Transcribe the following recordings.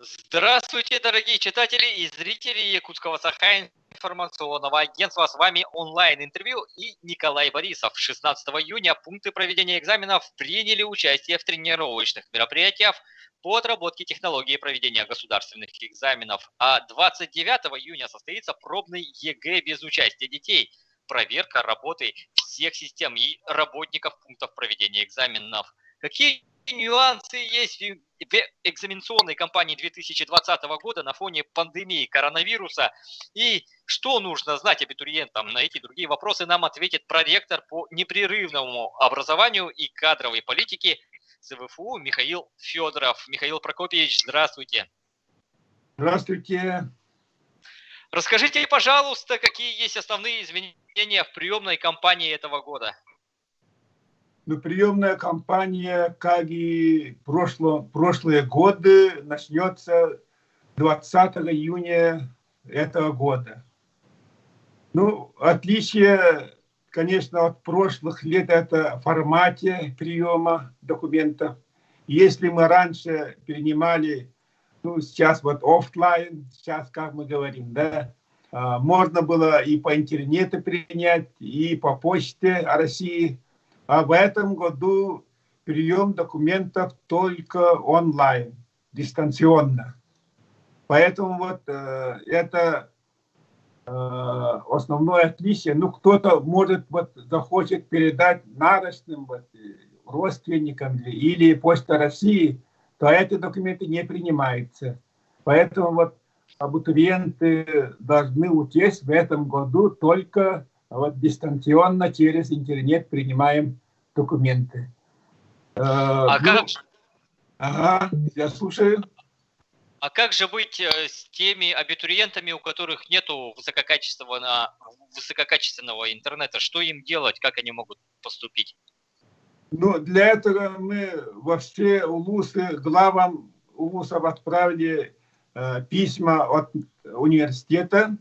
Здравствуйте, дорогие читатели и зрители Якутского Саха информационного агентства. С вами онлайн-интервью и Николай Борисов. 16 июня пункты проведения экзаменов приняли участие в тренировочных мероприятиях по отработке технологии проведения государственных экзаменов. А 29 июня состоится пробный ЕГЭ без участия детей. Проверка работы всех систем и работников пунктов проведения экзаменов. Какие нюансы есть в экзаменационной кампании 2020 года на фоне пандемии коронавируса и что нужно знать абитуриентам? На эти и другие вопросы нам ответит проректор по непрерывному образованию и кадровой политике СВФУ Михаил Федоров. Михаил Прокопьевич, здравствуйте. Здравствуйте. Расскажите, пожалуйста, какие есть основные изменения в приемной кампании этого года? Ну, приемная кампания, как и прошлые годы, начнется 20 июня этого года. Ну, отличие, конечно, от прошлых лет это в формате приема документов. Если мы раньше принимали, ну, сейчас вот офлайн, сейчас, как мы говорим, да, можно было и по интернету принять, и по почте России. А в этом году прием документов только онлайн, дистанционно. Поэтому вот это основное отличие. Ну, кто-то, может, вот захочет передать нарочным вот, родственникам или Почта России, то эти документы не принимаются. Поэтому вот абитуриенты должны учесть в этом году только вот дистанционно через интернет принимаем документы. Как... Ага, я слушаю. А как же быть с теми абитуриентами, у которых нет высококачественного интернета? Что им делать? Как они могут поступить? Ну, для этого мы во все улусы, главам улусов отправили письма от университета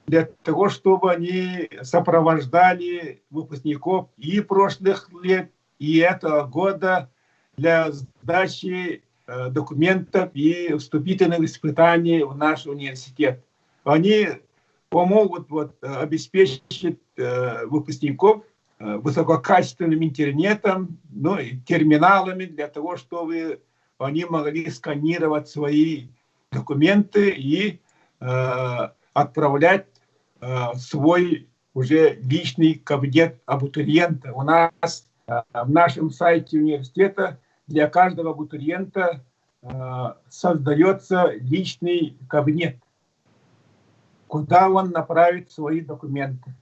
для того, чтобы они сопровождали выпускников и прошлых лет, и этого года для сдачи документов и вступительных испытаний в наш университет. Они помогут вот, обеспечить выпускников высококачественным интернетом, ну, и терминалами для того, чтобы они могли сканировать свои документы и отправлять свой уже личный кабинет абитуриента. У нас в нашем сайте университета для каждого абитуриента создается личный кабинет, куда он направит свои документы.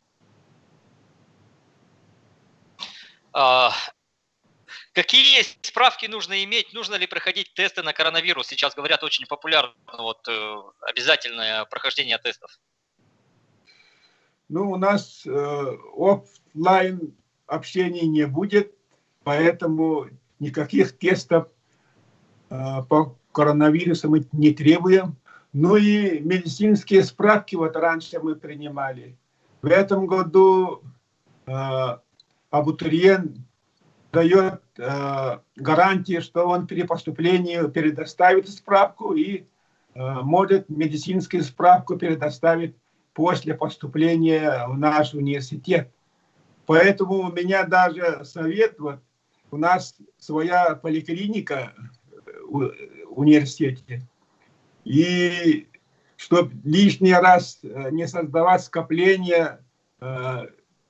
Какие справки нужно иметь? Нужно ли проходить тесты на коронавирус? Сейчас говорят, очень популярно вот, обязательное прохождение тестов. Ну, у нас офлайн общения не будет, поэтому никаких тестов по коронавирусу мы не требуем. Ну и медицинские справки вот раньше мы принимали. В этом году абитуриент дает гарантии, что он при поступлении предоставит справку и может медицинскую справку предоставить после поступления в наш университет. Поэтому у меня даже совет, вот, у нас своя поликлиника в университете, и чтобы лишний раз не создавать скопление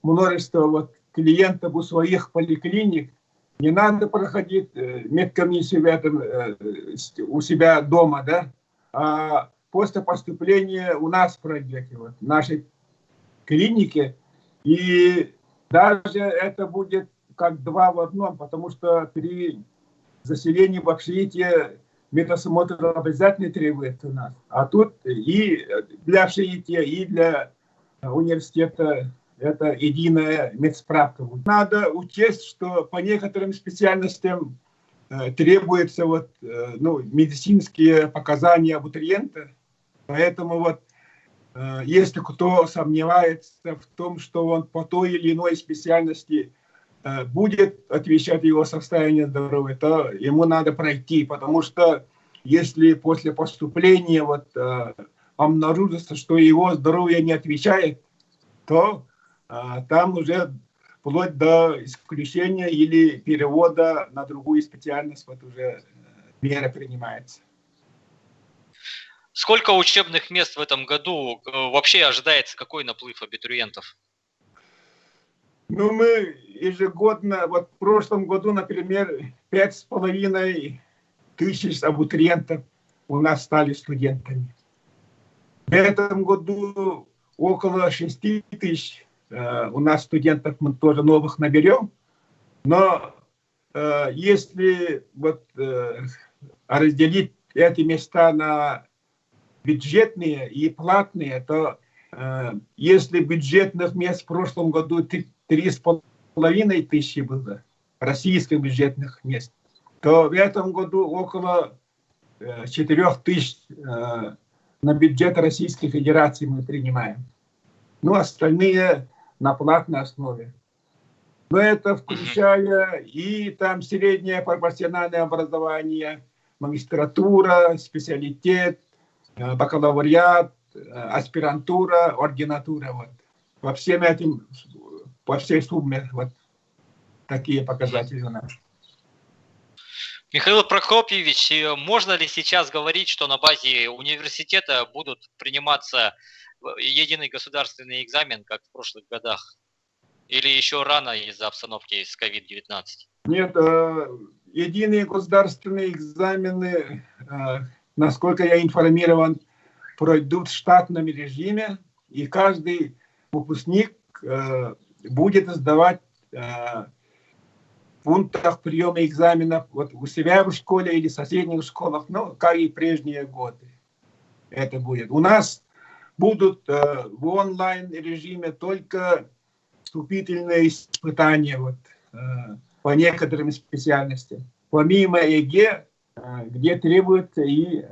множества вот клиентов у своих поликлиник, не надо проходить медкомиссию у себя дома, да, а после поступления у нас пройдете, вот, в нашей клинике, и даже это будет как два в одном, потому что при заселении в общежитие медосмотр обязательно требуется у нас. А тут и для общежития, и для университета это единая медсправка. Надо учесть, что по некоторым специальностям требуются вот, ну, медицинские показания абитуриента. Поэтому вот, если кто сомневается в том, что он по той или иной специальности будет отвечать его состояние здоровья, то ему надо пройти, потому что если после поступления обнаружится, что его здоровье не отвечает, то там уже вплоть до исключения или перевода на другую специальность уже мера принимается. Сколько учебных мест в этом году? Вообще ожидается какой наплыв абитуриентов? Ну, мы ежегодно, в прошлом году, например, 5500 абитуриентов у нас стали студентами. В этом году около 6000 у нас студентов мы тоже новых наберем. Но если разделить эти места на бюджетные и платные, то если бюджетных мест в прошлом году 3500 было, российских бюджетных мест, то в этом году около 4000 на бюджет Российской Федерации мы принимаем. Ну, остальные на платной основе. Но это включая и там среднее профессиональное образование, магистратура, специалитет, бакалавриат, аспирантура, ординатура. По всем этим, по всей сумме такие показатели у нас. Михаил Прокопьевич, можно ли сейчас говорить, что на базе университета будут приниматься единый государственный экзамен, как в прошлых годах? Или еще рано из-за обстановки с COVID-19? Нет, единые государственные экзамены, насколько я информирован, пройдут в штатном режиме, и каждый выпускник будет сдавать в пунктах приема экзаменов у себя в школе или в соседних школах, ну, как и прежние годы. Это будет. У нас будут в онлайн-режиме только вступительные испытания по некоторым специальностям. Помимо ЕГЭ, где требуется и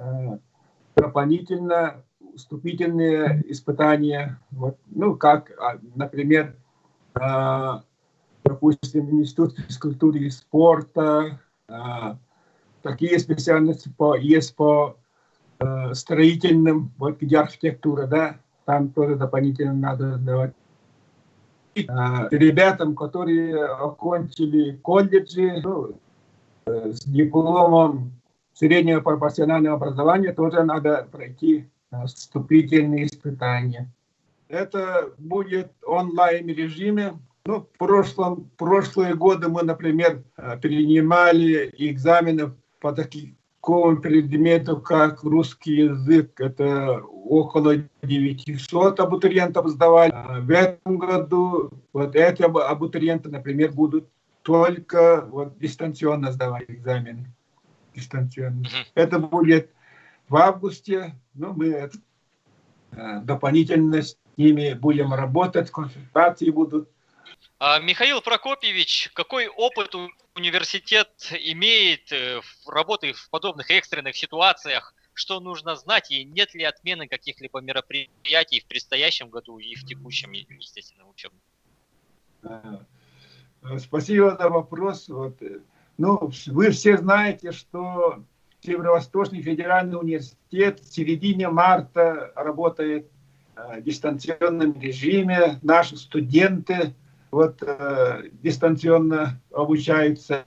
дополнительно вступительные испытания, ну, как, например, допустим, Институт физкультуры и спорта, такие специальности есть по строительным, где архитектура, да, там тоже дополнительно надо давать. Ребятам, которые окончили колледжи, с дипломом среднего профессионального образования, тоже надо пройти вступительные испытания. Это будет онлайн-режиме. Ну, прошлые годы мы, например, принимали экзамены по такому предмету, как русский язык. Это около 900 абитуриентов сдавали. В этом году эти абитуриенты, например, будут только дистанционно сдавать экзамены. Дистанционно. Это будет в августе. Ну, мы дополнительно с ними будем работать, консультации будут. Михаил Прокопьевич, какой опыт университет имеет работы в подобных экстренных ситуациях? Что нужно знать и нет ли отмены каких-либо мероприятий в предстоящем году и в текущем, естественно, учебном? Спасибо за вопрос. Ну, вы все знаете, что Северо-Восточный федеральный университет в середине марта работает в дистанционном режиме. Наши студенты дистанционно обучаются.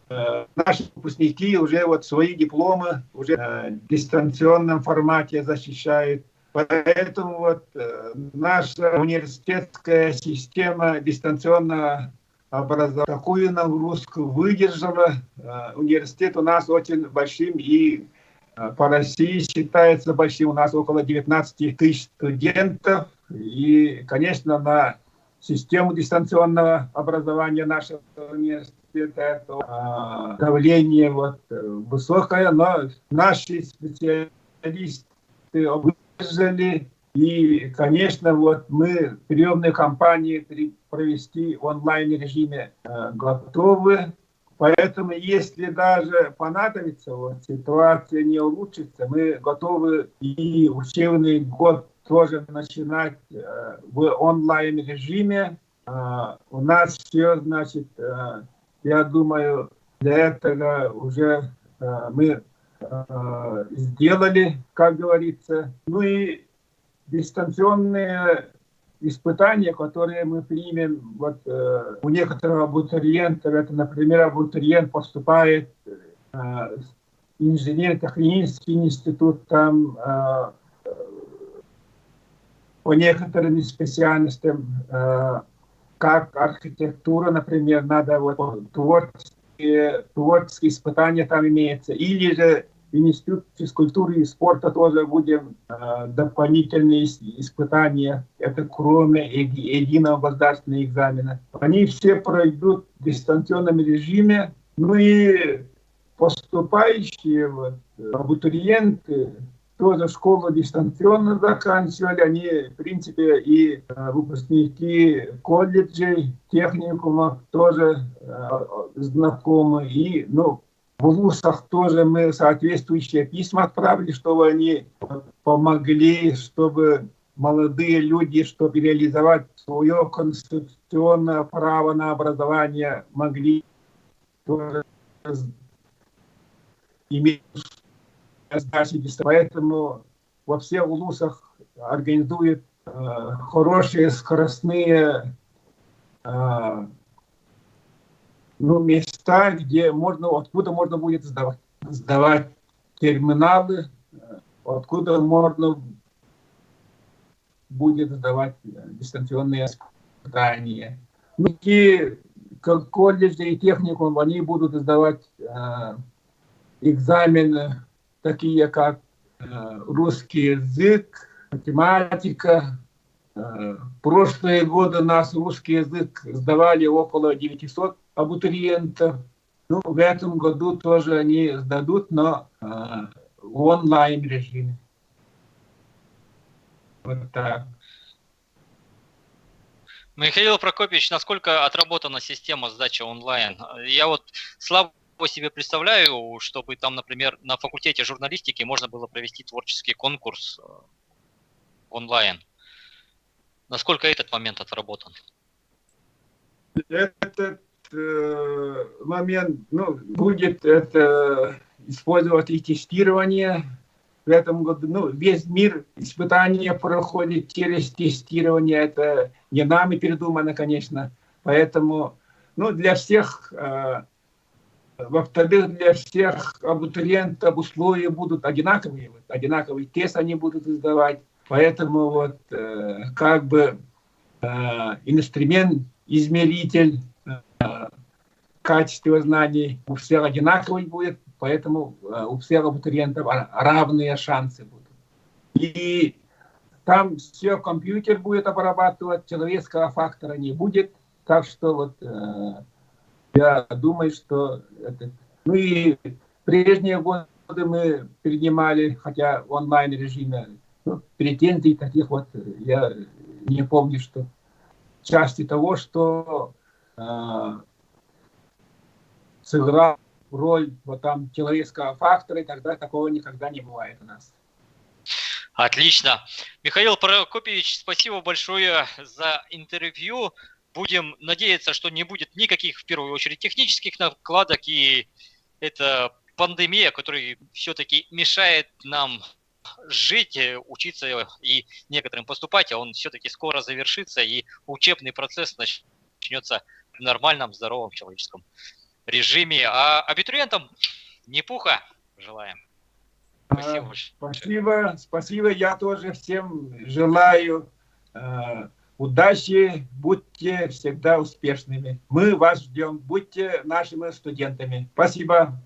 Наши выпускники уже свои дипломы уже в дистанционном формате защищают. Поэтому наша университетская система дистанционного образования такую нагрузку выдержала. Университет у нас очень большим и по России считается большим. У нас около 19 тысяч студентов. И, конечно, на систему дистанционного образования нашего университета давление высокое, но наши специалисты выдержали. И, конечно, мы приемные кампании провести в онлайн-режиме готовы. Поэтому, если даже понадобится, ситуация не улучшится, мы готовы и учебный год тоже начинать в онлайн-режиме. У нас все, значит, я думаю, для этого уже мы сделали, как говорится. Ну и дистанционные испытания, которые мы примем вот, у некоторых абитуриентов, это, например, абитуриент поступает в инженерно-технический институт, там по некоторым специальностям, как архитектура, например, надо вот творческие испытания там имеется, или же Институт физкультуры и спорта тоже будем дополнительные испытания, это кроме единого государственного экзамена. Они все пройдут в дистанционном режиме, ну и поступающие вот, абитуриенты тоже школу дистанционно заканчивали, они, в принципе, и выпускники колледжей, техникумов тоже знакомы, и, ну, в вузах тоже мы соответствующие письма отправили, чтобы они помогли, чтобы молодые люди, чтобы реализовать свое конституционное право на образование, могли тоже иметь сдачи. Поэтому во всех вузах организуют хорошие скоростные места, где откуда можно будет сдавать терминалы, откуда можно будет сдавать дистанционные испытания. И колледжи и техникум, они будут сдавать экзамены, такие как русский язык, математика. Прошлые годы нас русский язык сдавали около 900 абитуриентов. Ну, в этом году тоже они сдадут, но в онлайн-режиме. Вот так. Михаил Прокопьевич, насколько отработана система сдачи онлайн? Я вот слабо себе представляю, чтобы там, например, на факультете журналистики можно было провести творческий конкурс онлайн. Насколько этот момент отработан? Этот момент будет использовать и тестирование. В этом году весь мир испытания проходит через тестирование. Это не нами придумано, конечно. Поэтому для всех, во-вторых, для всех абитуриентов условия будут одинаковые. Одинаковый тест они будут издавать. Поэтому как бы инструмент, измеритель качества знаний у всех одинаковый будет, поэтому у всех абитуриентов равные шансы будут. И там все компьютер будет обрабатывать, человеческого фактора не будет. Так что я думаю, что это... Ну и прежние годы мы принимали, хотя в онлайн-режиме, претензий таких я не помню, что части того, что сыграл роль там человеческого фактора, и тогда такого никогда не бывает у нас. Отлично. Михаил Прокопьевич, спасибо большое за интервью. Будем надеяться, что не будет никаких, в первую очередь, технических накладок, и это пандемия, которая все-таки мешает нам жить, учиться и некоторым поступать, а он все-таки скоро завершится, и учебный процесс начнется в нормальном, здоровом человеческом режиме. А абитуриентам не пуха желаем. Спасибо. Спасибо. Я тоже всем желаю удачи. Будьте всегда успешными. Мы вас ждем. Будьте нашими студентами. Спасибо.